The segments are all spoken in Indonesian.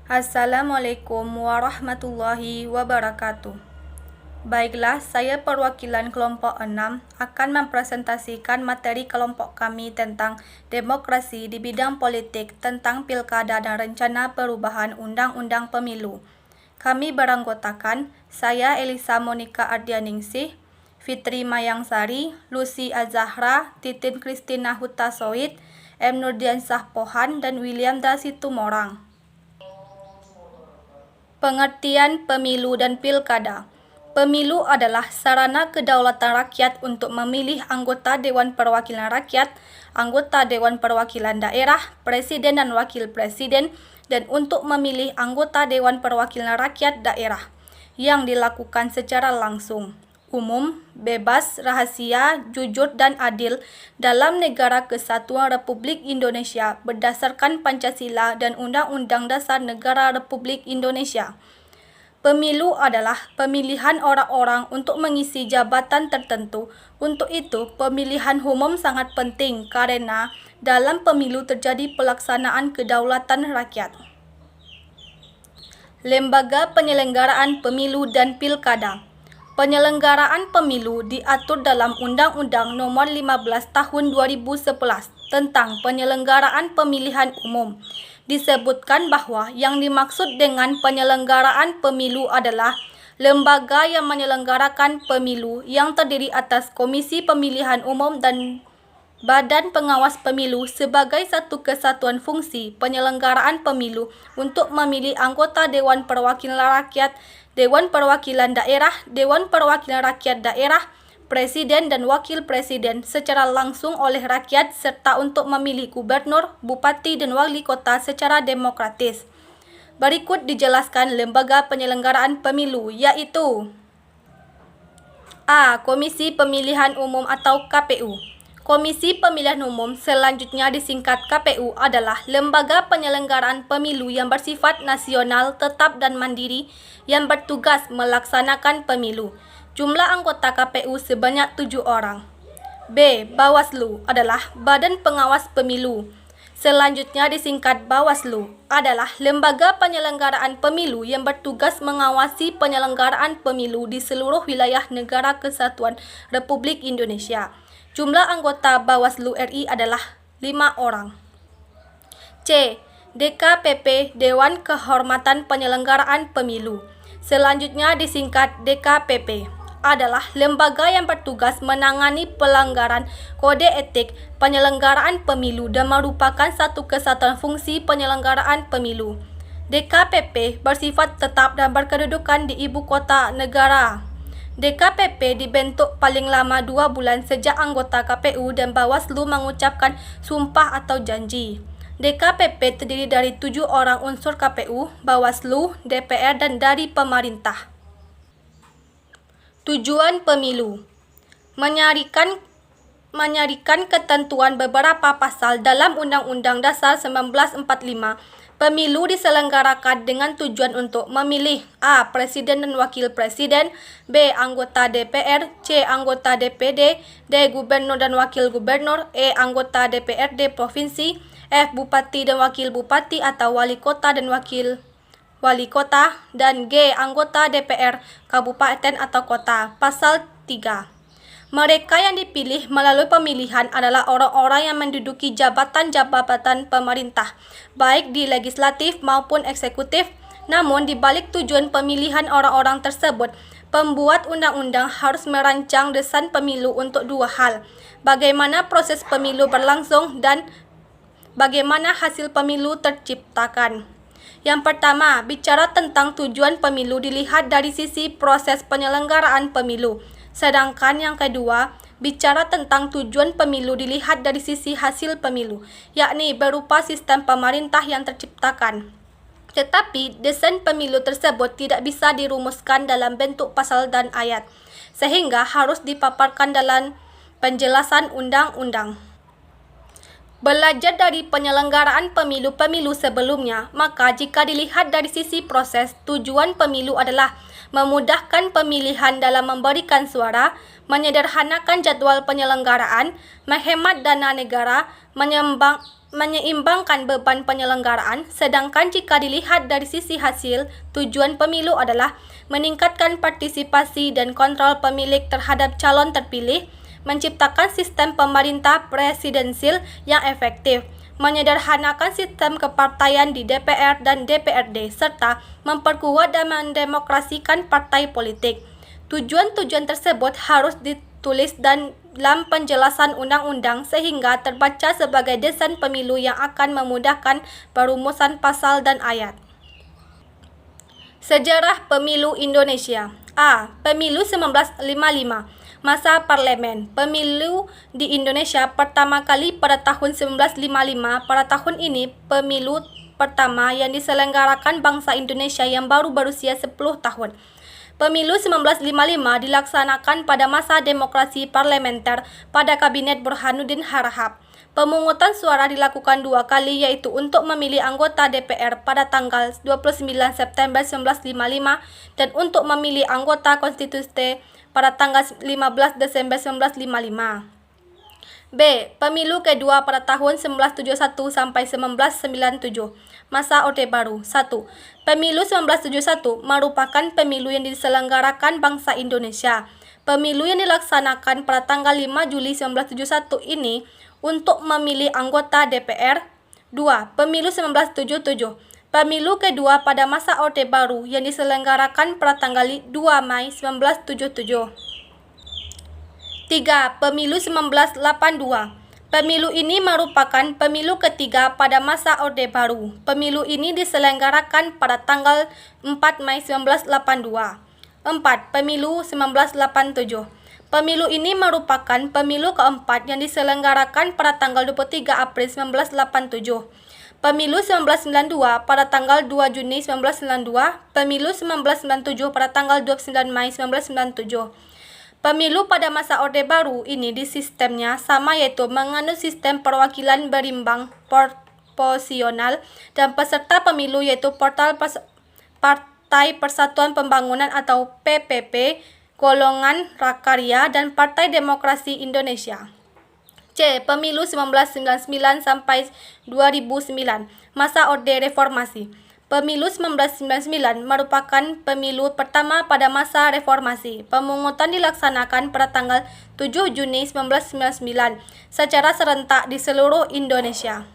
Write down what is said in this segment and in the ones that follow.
Assalamualaikum warahmatullahi wabarakatuh. Baiklah, saya perwakilan kelompok 6 akan mempresentasikan materi kelompok kami tentang demokrasi di bidang politik tentang pilkada dan rencana perubahan undang-undang pemilu. Kami beranggotakan saya Elisa Monika Ardianingsih, Fitri Mayangsari, Lucy Azahra, Titin Kristina Hutasoid, M. Nurdiansah Pohan, dan William Dasitumorang. Pengertian pemilu dan pilkada. Pemilu adalah sarana kedaulatan rakyat untuk memilih anggota Dewan Perwakilan Rakyat, anggota Dewan Perwakilan Daerah, Presiden dan Wakil Presiden, dan untuk memilih anggota Dewan Perwakilan Rakyat Daerah yang dilakukan secara langsung, umum, bebas, rahasia, jujur, dan adil dalam Negara Kesatuan Republik Indonesia berdasarkan Pancasila dan Undang-Undang Dasar Negara Republik Indonesia. Pemilu adalah pemilihan orang-orang untuk mengisi jabatan tertentu. Untuk itu, pemilihan umum sangat penting karena dalam pemilu terjadi pelaksanaan kedaulatan rakyat. Lembaga Penyelenggaraan Pemilu dan Pilkada. Penyelenggaraan pemilu diatur dalam Undang-Undang Nomor 15 Tahun 2011 tentang penyelenggaraan pemilihan umum. Disebutkan bahwa yang dimaksud dengan penyelenggaraan pemilu adalah lembaga yang menyelenggarakan pemilu yang terdiri atas Komisi Pemilihan Umum dan Badan Pengawas Pemilu sebagai satu kesatuan fungsi penyelenggaraan pemilu untuk memilih anggota Dewan Perwakilan Rakyat, Dewan Perwakilan Daerah, Dewan Perwakilan Rakyat Daerah, Presiden dan Wakil Presiden secara langsung oleh rakyat serta untuk memilih gubernur, bupati, dan wali kota secara demokratis. Berikut dijelaskan lembaga penyelenggaraan pemilu, yaitu A. Komisi Pemilihan Umum atau KPU. Komisi Pemilihan Umum, selanjutnya disingkat KPU, adalah lembaga penyelenggaraan pemilu yang bersifat nasional, tetap, dan mandiri yang bertugas melaksanakan pemilu. Jumlah anggota KPU sebanyak 7 orang. B. Bawaslu adalah Badan Pengawas Pemilu. Selanjutnya disingkat Bawaslu, adalah lembaga penyelenggaraan pemilu yang bertugas mengawasi penyelenggaraan pemilu di seluruh wilayah Negara Kesatuan Republik Indonesia. Jumlah anggota Bawaslu RI adalah 5 orang. C. DKPP, Dewan Kehormatan Penyelenggaraan Pemilu. Selanjutnya disingkat DKPP, adalah lembaga yang bertugas menangani pelanggaran kode etik penyelenggaraan pemilu dan merupakan satu kesatuan fungsi penyelenggaraan pemilu. DKPP bersifat tetap dan berkedudukan di ibu kota negara. DKPP dibentuk paling lama 2 bulan sejak anggota KPU dan Bawaslu mengucapkan sumpah atau janji. DKPP terdiri dari 7 orang unsur KPU, Bawaslu, DPR, dan dari pemerintah. Tujuan pemilu: menyarikan ketentuan beberapa pasal dalam Undang-Undang Dasar 1945. Pemilu diselenggarakan dengan tujuan untuk memilih A. Presiden dan Wakil Presiden, B. Anggota DPR, C. Anggota DPD, D. Gubernur dan Wakil Gubernur, E. Anggota DPRD Provinsi, F. Bupati dan Wakil Bupati atau Wali Kota dan Wakil Wali Kota, dan G. Anggota DPR Kabupaten atau Kota. Pasal 3. Mereka yang dipilih melalui pemilihan adalah orang-orang yang menduduki jabatan-jabatan pemerintah, baik di legislatif maupun eksekutif. Namun, di balik tujuan pemilihan orang-orang tersebut, pembuat undang-undang harus merancang desain pemilu untuk 2 hal: bagaimana proses pemilu berlangsung dan bagaimana hasil pemilu terciptakan. Yang pertama, bicara tentang tujuan pemilu dilihat dari sisi proses penyelenggaraan pemilu. Sedangkan yang kedua, bicara tentang tujuan pemilu dilihat dari sisi hasil pemilu, yakni berupa sistem pemerintah yang terciptakan. Tetapi, desain pemilu tersebut tidak bisa dirumuskan dalam bentuk pasal dan ayat, sehingga harus dipaparkan dalam penjelasan undang-undang. Belajar dari penyelenggaraan pemilu-pemilu sebelumnya, maka jika dilihat dari sisi proses, tujuan pemilu adalah memudahkan pemilihan dalam memberikan suara, menyederhanakan jadwal penyelenggaraan, menghemat dana negara, menyeimbangkan beban penyelenggaraan, sedangkan jika dilihat dari sisi hasil, tujuan pemilu adalah meningkatkan partisipasi dan kontrol pemilik terhadap calon terpilih, menciptakan sistem pemerintah presidensil yang efektif, menyederhanakan sistem kepartaian di DPR dan DPRD, serta memperkuat dan mendemokrasikan partai politik. Tujuan-tujuan tersebut harus ditulis dalam penjelasan undang-undang sehingga terbaca sebagai desain pemilu yang akan memudahkan perumusan pasal dan ayat. Sejarah Pemilu Indonesia. A. Pemilu 1955. Masa parlemen. Pemilu di Indonesia pertama kali pada tahun 1955. Pada tahun ini, pemilu pertama yang diselenggarakan bangsa Indonesia yang baru berusia 10 tahun. Pemilu 1955 dilaksanakan pada masa demokrasi parlementer pada Kabinet Burhanuddin Harahap. Pemungutan suara dilakukan 2 kali, yaitu untuk memilih anggota DPR pada tanggal 29 September 1955 dan untuk memilih anggota konstitusi pada tanggal 15 Desember 1955. B. Pemilu kedua pada tahun 1971 sampai 1997. Masa Orde Baru. 1. Pemilu 1971 merupakan pemilu yang diselenggarakan bangsa Indonesia. Pemilu yang dilaksanakan pada tanggal 5 Juli 1971 ini untuk memilih anggota DPR. 2. Pemilu 1977. Pemilu kedua pada masa Orde Baru yang diselenggarakan pada tanggal 2 Mei 1977. 3. Pemilu 1982. Pemilu ini merupakan pemilu ketiga pada masa Orde Baru. Pemilu ini diselenggarakan pada tanggal 4 Mei 1982. 4. Pemilu 1987. Pemilu ini merupakan pemilu keempat yang diselenggarakan pada tanggal 23 April 1987. Pemilu 1992 pada tanggal 2 Juni 1992, Pemilu 1997 pada tanggal 29 Mei 1997. Pemilu pada masa Orde Baru ini di sistemnya sama, yaitu menganut sistem perwakilan berimbang proporsional dan peserta pemilu yaitu Partai Persatuan Pembangunan atau PPP, Golongan Prakarya, dan Partai Demokrasi Indonesia. C. Pemilu 1999 sampai 2009. Masa Orde Reformasi. Pemilu 1999 merupakan pemilu pertama pada masa reformasi. Pemungutan dilaksanakan pada tanggal 7 Juni 1999 secara serentak di seluruh Indonesia.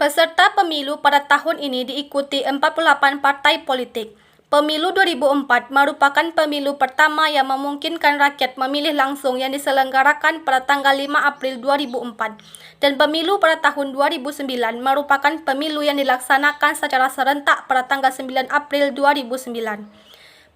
Peserta pemilu pada tahun ini diikuti 48 partai politik. Pemilu 2004 merupakan pemilu pertama yang memungkinkan rakyat memilih langsung yang diselenggarakan pada tanggal 5 April 2004. Dan pemilu pada tahun 2009 merupakan pemilu yang dilaksanakan secara serentak pada tanggal 9 April 2009.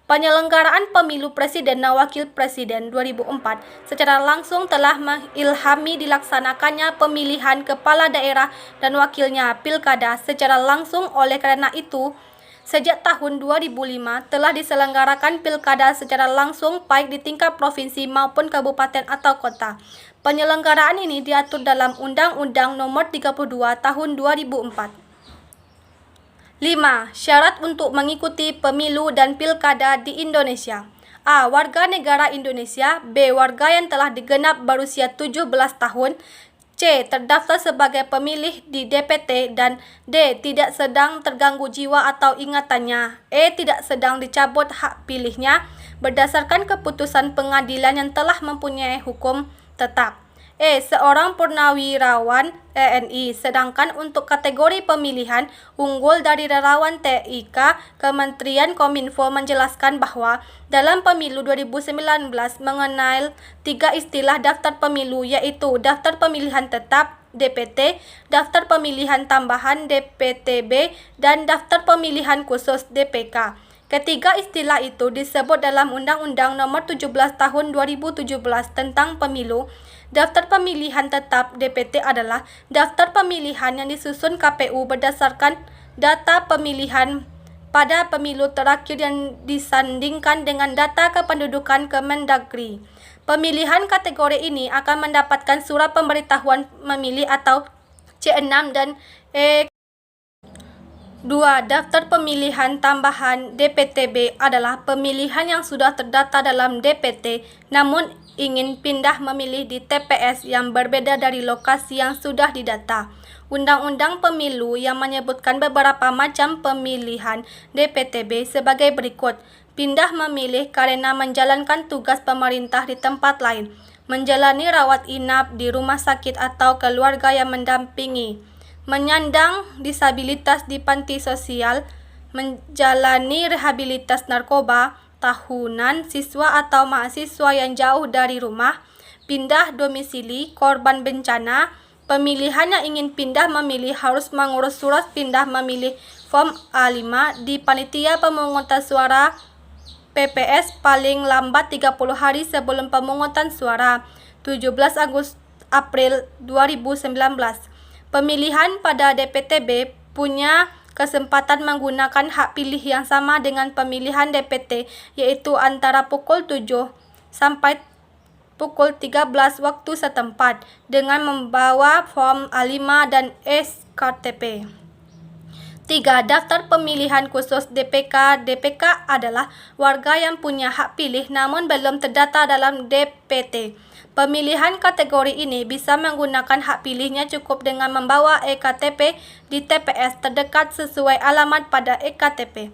Penyelenggaraan pemilu presiden dan wakil presiden 2004 secara langsung telah mengilhami dilaksanakannya pemilihan kepala daerah dan wakilnya pilkada secara langsung. Oleh karena itu, sejak tahun 2005 telah diselenggarakan pilkada secara langsung baik di tingkat provinsi maupun kabupaten atau kota. Penyelenggaraan ini diatur dalam Undang-Undang Nomor 32 Tahun 2004. 5. Syarat untuk mengikuti pemilu dan pilkada di Indonesia. A. Warga negara Indonesia. B. Warga yang telah digenap berusia 17 tahun. C. Terdaftar sebagai pemilih di DPT, dan D. Tidak sedang terganggu jiwa atau ingatannya. E. Tidak sedang dicabut hak pilihnya berdasarkan keputusan pengadilan yang telah mempunyai hukum tetap. E. Seorang purnawirawan TNI. Sedangkan untuk kategori pemilihan unggul dari relawan TIK, Kementerian Kominfo menjelaskan bahwa dalam pemilu 2019 mengenal 3 istilah daftar pemilu, yaitu daftar pemilihan tetap DPT, daftar pemilihan tambahan DPTB, dan daftar pemilihan khusus DPK. Ketiga istilah itu disebut dalam Undang-Undang Nomor 17 Tahun 2017 tentang Pemilu. Daftar pemilihan tetap DPT adalah daftar pemilihan yang disusun KPU berdasarkan data pemilihan pada pemilu terakhir yang disandingkan dengan data kependudukan Kemendagri. Pemilihan kategori ini akan mendapatkan surat pemberitahuan memilih atau C6 dan E. 2. Daftar pemilihan tambahan DPTB adalah pemilihan yang sudah terdata dalam DPT namun ingin pindah memilih di TPS yang berbeda dari lokasi yang sudah didata. Undang-Undang Pemilu yang menyebutkan beberapa macam pemilihan DPTB sebagai berikut. Pindah memilih karena menjalankan tugas pemerintah di tempat lain, menjalani rawat inap di rumah sakit atau keluarga yang mendampingi, menyandang disabilitas di panti sosial, menjalani rehabilitas narkoba, tahunan siswa atau mahasiswa yang jauh dari rumah, pindah domisili, korban bencana. Pemilihan yang ingin pindah memilih harus mengurus surat pindah memilih Form A5 di Panitia Pemungutan Suara PPS paling lambat 30 hari sebelum pemungutan suara, 17 April 2019. Pemilihan pada DPTB punya kesempatan menggunakan hak pilih yang sama dengan pemilihan DPT, yaitu antara pukul 7 sampai pukul 13 waktu setempat dengan membawa Form A5 dan SKTP. 3. Daftar pemilihan khusus DPK. DPK adalah warga yang punya hak pilih namun belum terdata dalam DPT. Pemilihan kategori ini bisa menggunakan hak pilihnya cukup dengan membawa EKTP di TPS terdekat sesuai alamat pada EKTP.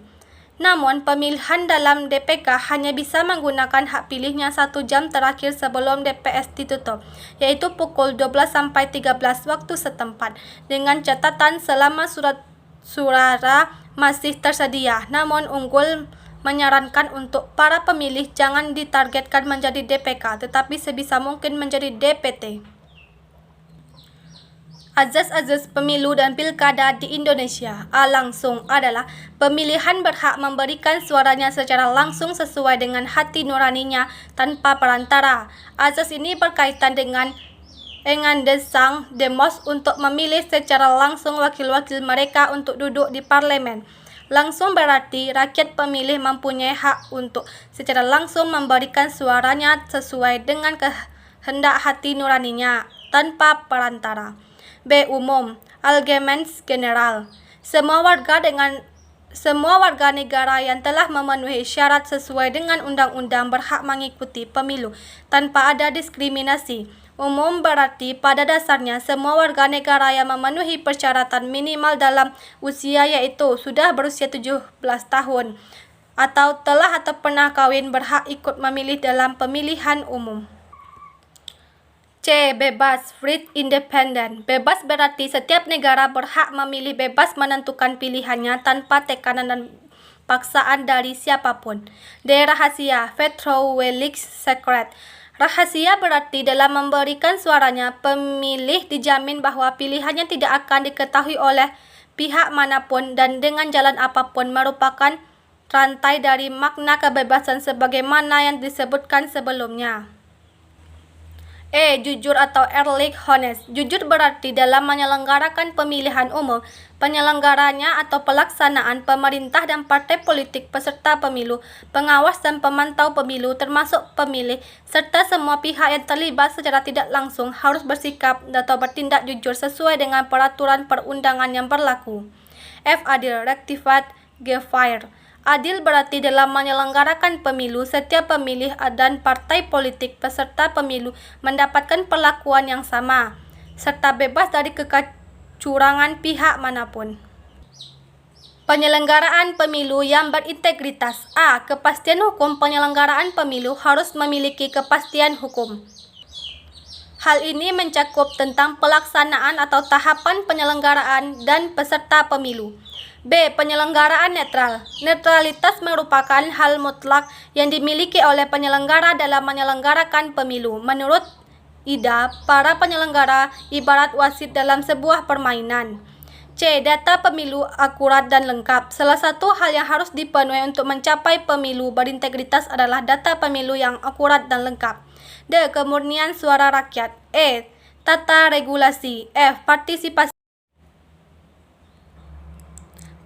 Namun, pemilihan dalam DPK hanya bisa menggunakan hak pilihnya 1 jam terakhir sebelum DPS ditutup, yaitu pukul 12 sampai 13 waktu setempat, dengan catatan selama surat suara masih tersedia. Namun, unggul menyarankan untuk para pemilih jangan ditargetkan menjadi DPK, tetapi sebisa mungkin menjadi DPT. Azas-azas pemilu dan pilkada di Indonesia. Langsung adalah pemilihan berhak memberikan suaranya secara langsung sesuai dengan hati nuraninya tanpa perantara. Azas ini berkaitan dengan desang demos untuk memilih secara langsung wakil-wakil mereka untuk duduk di parlemen. Langsung berarti rakyat pemilih mempunyai hak untuk secara langsung memberikan suaranya sesuai dengan kehendak hati nuraninya tanpa perantara. B. Umum, Allgemeins General. Semua warga negara yang telah memenuhi syarat sesuai dengan undang-undang berhak mengikuti pemilu tanpa ada diskriminasi. Umum berarti pada dasarnya semua warga negara yang memenuhi persyaratan minimal dalam usia, yaitu sudah berusia 17 tahun atau telah atau pernah kawin, berhak ikut memilih dalam pemilihan umum. C. Bebas, free, independent. Bebas berarti setiap negara berhak memilih bebas menentukan pilihannya tanpa tekanan dan paksaan dari siapapun. D. Rahasia, vertraulich secret. Rahasia berarti dalam memberikan suaranya, pemilih dijamin bahwa pilihannya tidak akan diketahui oleh pihak manapun dan dengan jalan apapun, merupakan rantai dari makna kebebasan sebagaimana yang disebutkan sebelumnya. E. Jujur atau ehrlich honest. Jujur berarti dalam menyelenggarakan pemilihan umum, penyelenggaranya atau pelaksanaan, pemerintah dan partai politik peserta pemilu, pengawas dan pemantau pemilu termasuk pemilih, serta semua pihak yang terlibat secara tidak langsung harus bersikap atau bertindak jujur sesuai dengan peraturan perundangan yang berlaku. F. Adil, rectified, fair. Adil berarti dalam menyelenggarakan pemilu, setiap pemilih dan partai politik peserta pemilu mendapatkan perlakuan yang sama, serta bebas dari kecurangan pihak manapun. Penyelenggaraan pemilu yang berintegritas. A. Kepastian hukum. Penyelenggaraan pemilu harus memiliki kepastian hukum. Hal ini mencakup tentang pelaksanaan atau tahapan penyelenggaraan dan peserta pemilu. B. Penyelenggaraan netral. Netralitas merupakan hal mutlak yang dimiliki oleh penyelenggara dalam menyelenggarakan pemilu. Menurut IDA, para penyelenggara ibarat wasit dalam sebuah permainan. C. Data pemilu akurat dan lengkap. Salah satu hal yang harus dipenuhi untuk mencapai pemilu berintegritas adalah data pemilu yang akurat dan lengkap. D. Kemurnian suara rakyat. E. Tata regulasi. F. Partisipasi.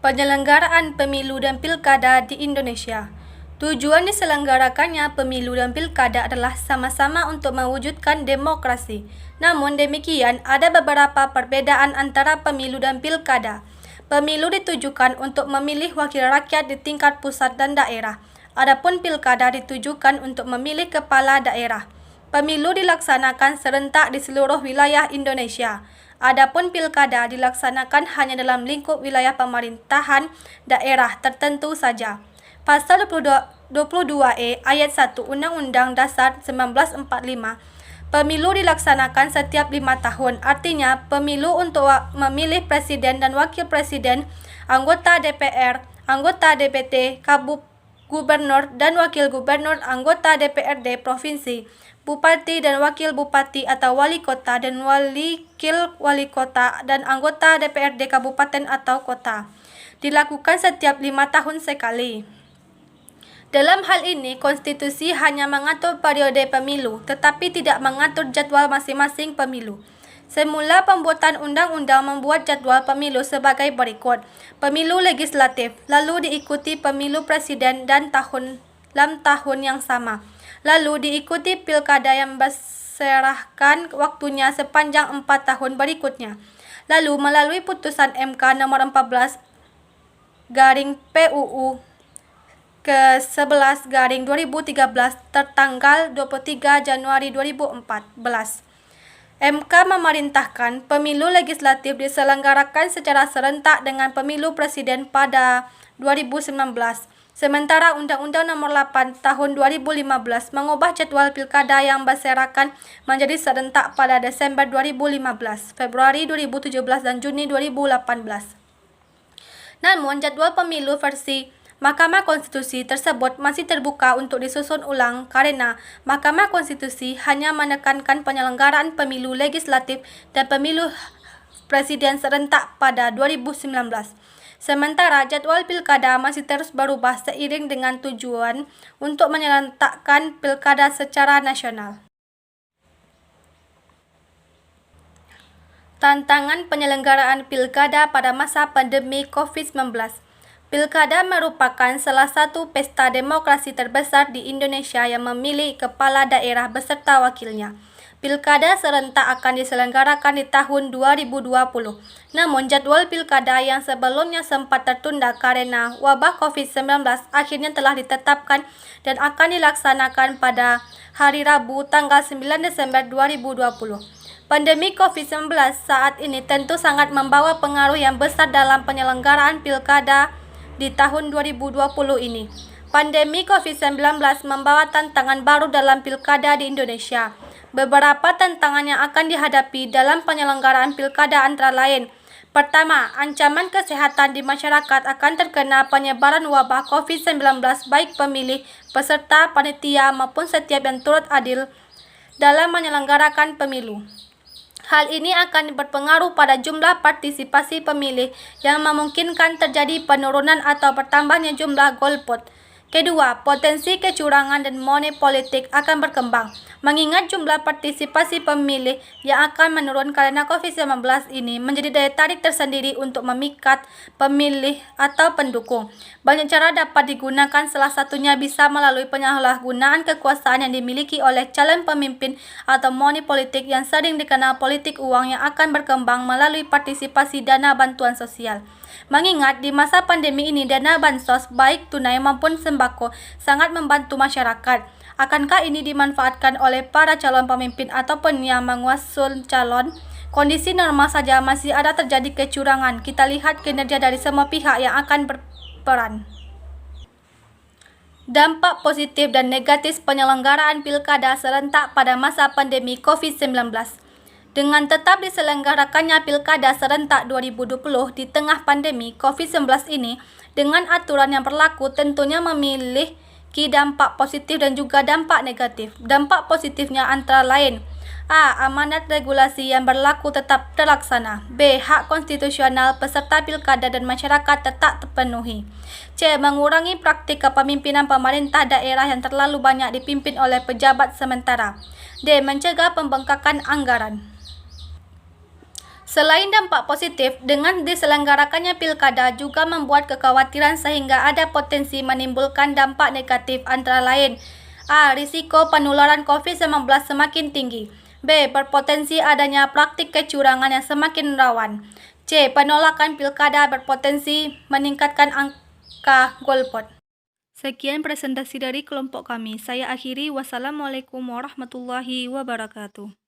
Penyelenggaraan pemilu dan pilkada di Indonesia. Tujuan diselenggarakannya pemilu dan pilkada adalah sama-sama untuk mewujudkan demokrasi. Namun demikian, ada beberapa perbedaan antara pemilu dan pilkada. Pemilu ditujukan untuk memilih wakil rakyat di tingkat pusat dan daerah. Adapun pilkada ditujukan untuk memilih kepala daerah. Pemilu dilaksanakan serentak di seluruh wilayah Indonesia. Adapun pilkada dilaksanakan hanya dalam lingkup wilayah pemerintahan daerah tertentu saja. Pasal 22E ayat 1 Undang-Undang Dasar 1945, pemilu dilaksanakan setiap 5 tahun. Artinya, pemilu untuk memilih presiden dan wakil presiden, anggota DPR, anggota DPT, gubernur dan wakil gubernur, anggota DPRD provinsi, bupati dan wakil bupati atau wali kota dan wakil wali kota dan anggota DPRD kabupaten atau kota. Dilakukan setiap 5 tahun sekali. Dalam hal ini, konstitusi hanya mengatur periode pemilu, tetapi tidak mengatur jadwal masing-masing pemilu. Semula pembuatan undang-undang membuat jadwal pemilu sebagai berikut. Pemilu legislatif, lalu diikuti pemilu presiden dan dalam tahun yang sama. Lalu diikuti pilkada yang berserakan waktunya sepanjang 4 tahun berikutnya. Lalu melalui putusan MK nomor 14 garing PUU ke-11 garing 2013 tertanggal 23 Januari 2014. MK memerintahkan pemilu legislatif diselenggarakan secara serentak dengan pemilu presiden pada 2019. Sementara Undang-Undang Nomor 8 Tahun 2015 mengubah jadwal pilkada yang berserakan menjadi serentak pada Desember 2015, Februari 2017 dan Juni 2018. Namun jadwal pemilu versi Mahkamah Konstitusi tersebut masih terbuka untuk disusun ulang karena Mahkamah Konstitusi hanya menekankan penyelenggaraan pemilu legislatif dan pemilu presiden serentak pada 2019. Sementara jadwal pilkada masih terus berubah seiring dengan tujuan untuk menyerentakkan pilkada secara nasional. Tantangan penyelenggaraan pilkada pada masa pandemi COVID-19. Pilkada merupakan salah satu pesta demokrasi terbesar di Indonesia yang memilih kepala daerah beserta wakilnya. Pilkada serentak akan diselenggarakan di tahun 2020. Namun jadwal pilkada yang sebelumnya sempat tertunda karena wabah COVID-19 akhirnya telah ditetapkan dan akan dilaksanakan pada hari Rabu tanggal 9 Desember 2020. Pandemi COVID-19 saat ini tentu sangat membawa pengaruh yang besar dalam penyelenggaraan pilkada di tahun 2020 ini. Pandemi COVID-19 membawa tantangan baru dalam pilkada di Indonesia. Beberapa tantangan yang akan dihadapi dalam penyelenggaraan pilkada antara lain. Pertama, ancaman kesehatan di masyarakat akan terkena penyebaran wabah COVID-19 baik pemilih, peserta, panitia maupun setiap yang turut adil dalam menyelenggarakan pemilu. Hal ini akan berpengaruh pada jumlah partisipasi pemilih yang memungkinkan terjadi penurunan atau bertambahnya jumlah golput. Kedua, potensi kecurangan dan money politik akan berkembang, mengingat jumlah partisipasi pemilih yang akan menurun karena COVID-19 ini menjadi daya tarik tersendiri untuk memikat pemilih atau pendukung. Banyak cara dapat digunakan, salah satunya bisa melalui penyalahgunaan kekuasaan yang dimiliki oleh calon pemimpin atau money politik yang sering dikenal politik uang yang akan berkembang melalui partisipasi dana bantuan sosial. Mengingat di masa pandemi ini dana bansos baik tunai maupun sembako sangat membantu masyarakat. Akankah ini dimanfaatkan oleh para calon pemimpin ataupun yang mengusung calon? Kondisi normal saja masih ada terjadi kecurangan. Kita lihat kinerja dari semua pihak yang akan berperan. Dampak positif dan negatif penyelenggaraan pilkada serentak pada masa pandemi COVID-19. Dengan tetap diselenggarakannya Pilkada Serentak 2020 di tengah pandemi COVID-19 ini, dengan aturan yang berlaku tentunya memiliki dampak positif dan juga dampak negatif. Dampak positifnya antara lain: A. Amanat regulasi yang berlaku tetap terlaksana. B. Hak konstitusional peserta pilkada dan masyarakat tetap terpenuhi. C. Mengurangi praktik kepemimpinan pemerintah daerah yang terlalu banyak dipimpin oleh pejabat sementara. D. Mencegah pembengkakan anggaran. Selain dampak positif, dengan diselenggarakannya pilkada juga membuat kekhawatiran sehingga ada potensi menimbulkan dampak negatif antara lain: A. Risiko penularan COVID-19 semakin tinggi. B. Berpotensi adanya praktik kecurangan yang semakin rawan. C. Penolakan pilkada berpotensi meningkatkan angka golput. Sekian presentasi dari kelompok kami. Saya akhiri. Wassalamualaikum warahmatullahi wabarakatuh.